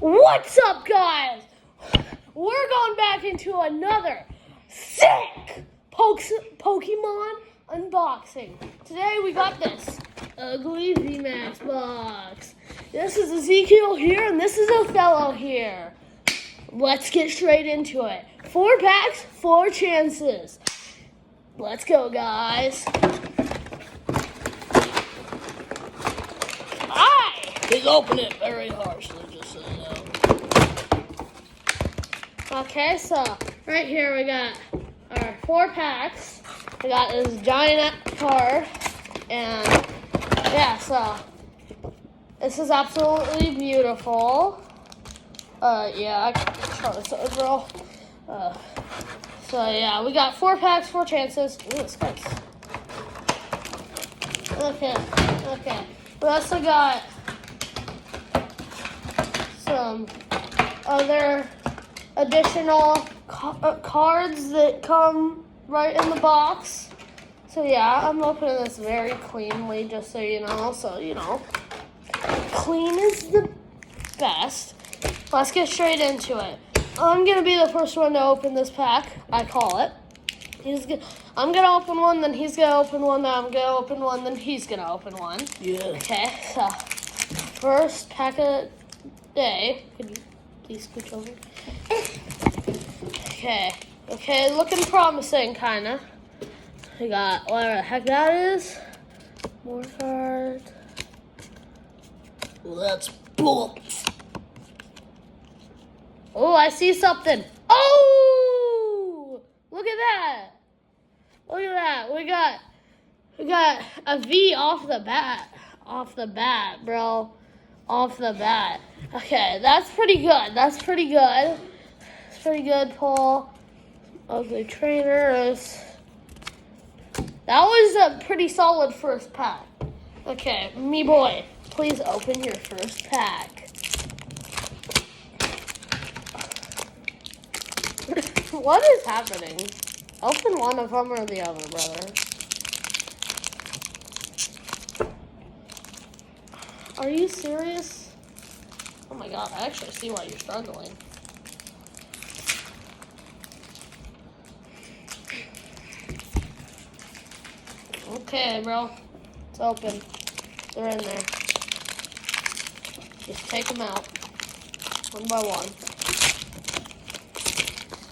What's up, guys? We're going back into another sick Pokemon unboxing. Today we got this ugly VMAX box. This is Ezekiel here, and this is Othello here. Let's get straight into it. 4 packs, 4 chances. Let's go, guys. He's opening it very harshly, just so you know. Okay, so right here we got our 4 packs. We got this giant card, and yeah, so this is absolutely beautiful. Yeah, I can show this overall. So yeah, we got 4 packs, 4 chances. Ooh, this guy's... Okay. We also got some other additional cards that come right in the box. So yeah, I'm opening this very cleanly, just so you know. So, you know, clean is the best. Let's get straight into it. I'm going to be the first one to open this pack, I call it. I'm going to open one, then he's going to open one, then I'm going to open one, then he's going to open one. Yeah. Okay, so first pack of day. Could you please scooch over? Okay, looking promising, kind of. We got whatever the heck that is. More cards. Well, that's bull. Oh, I see something. Oh! Look at that. Look at that. We got a V off the bat. Off the bat, bro. Off the bat. Okay, that's pretty good. It's pretty good, Paul. Ugly trainers. That was a pretty solid first pack. Okay, me boy, please open your first pack. What is happening? Open one of them or the other, brother. Are you serious? Oh my god, I actually see why you're struggling. Okay, bro. It's open. They're in there. Just take them out. One by one.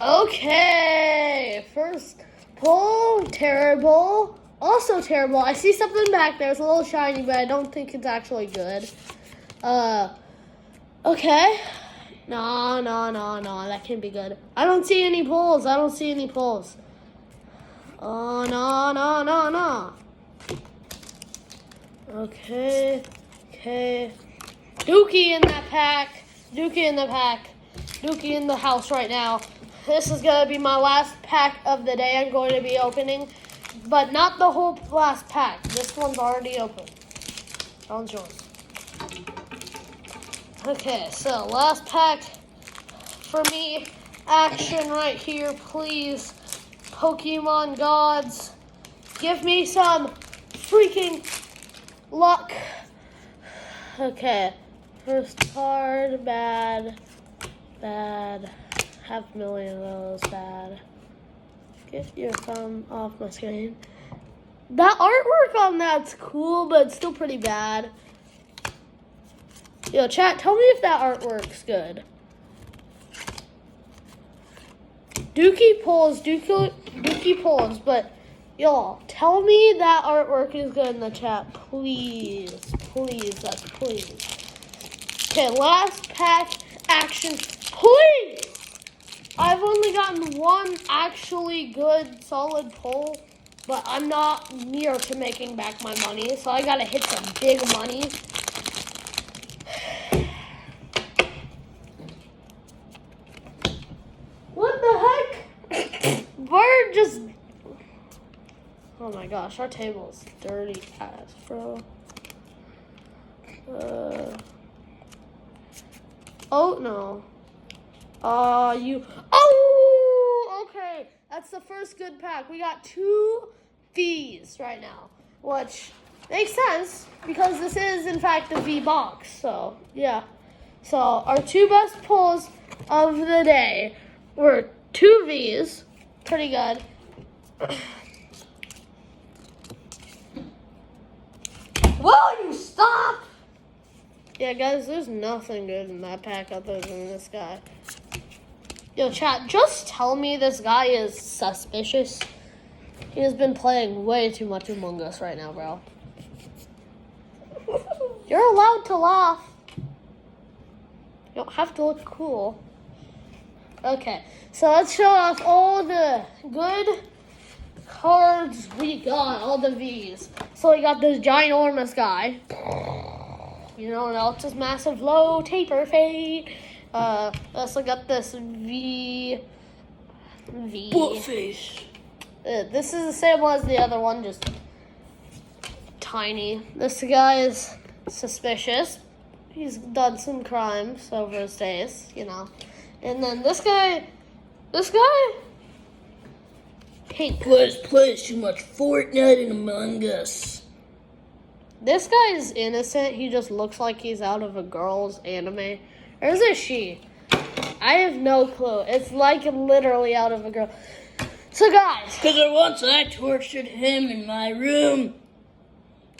Okay. First pull. Terrible. Also terrible. I see something back there. It's a little shiny, but I don't think it's actually good. Okay. No. That can't be good. I don't see any pulls. Oh, no. Okay. Dookie in that pack. Dookie in the house right now. This is going to be my last pack of the day I'm going to be opening. But not the whole last pack. This one's already open. That one's yours. Okay, so last pack for me. Action right here, please. Pokemon gods, give me some freaking luck. Okay, first card, bad. 500,000 of those, bad. Get your thumb off my screen. That artwork on that's cool, but it's still pretty bad. Yo, chat, tell me if that artwork's good. Dookie pulls, but y'all, tell me that artwork is good in the chat, please. Okay, last pack, action, please! I've only gotten one actually good, solid pull, but I'm not near to making back my money, so I gotta hit some big money. What the heck? Bird just... Oh my gosh, our table is dirty ass, bro. Oh, no. Oh, okay. That's the first good pack. We got 2 V's right now, which makes sense because this is, in fact, a V box. So, yeah. So our two best pulls of the day were 2 Vs. Pretty good. Will you stop? Yeah, guys, there's nothing good in that pack other than this guy. Yo, chat, just tell me this guy is suspicious. He has been playing way too much Among Us right now, bro. You're allowed to laugh. You don't have to look cool. Okay, so let's show off all the good cards we got, all the Vs. So we got this ginormous guy. You know what else is massive? Low taper fade. Also got this V. Butt face. This is the same one as the other one, just tiny. This guy is suspicious. He's done some crimes over his days, you know. And then this guy, pink. Plays too much Fortnite and Among Us. This guy is innocent. He just looks like he's out of a girl's anime. Or is it she? I have no clue. It's like literally out of a girl. So guys. Because once I tortured him in my room.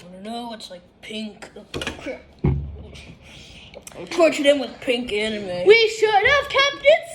I don't know, it's like pink. I tortured him with pink anime. We should have kept it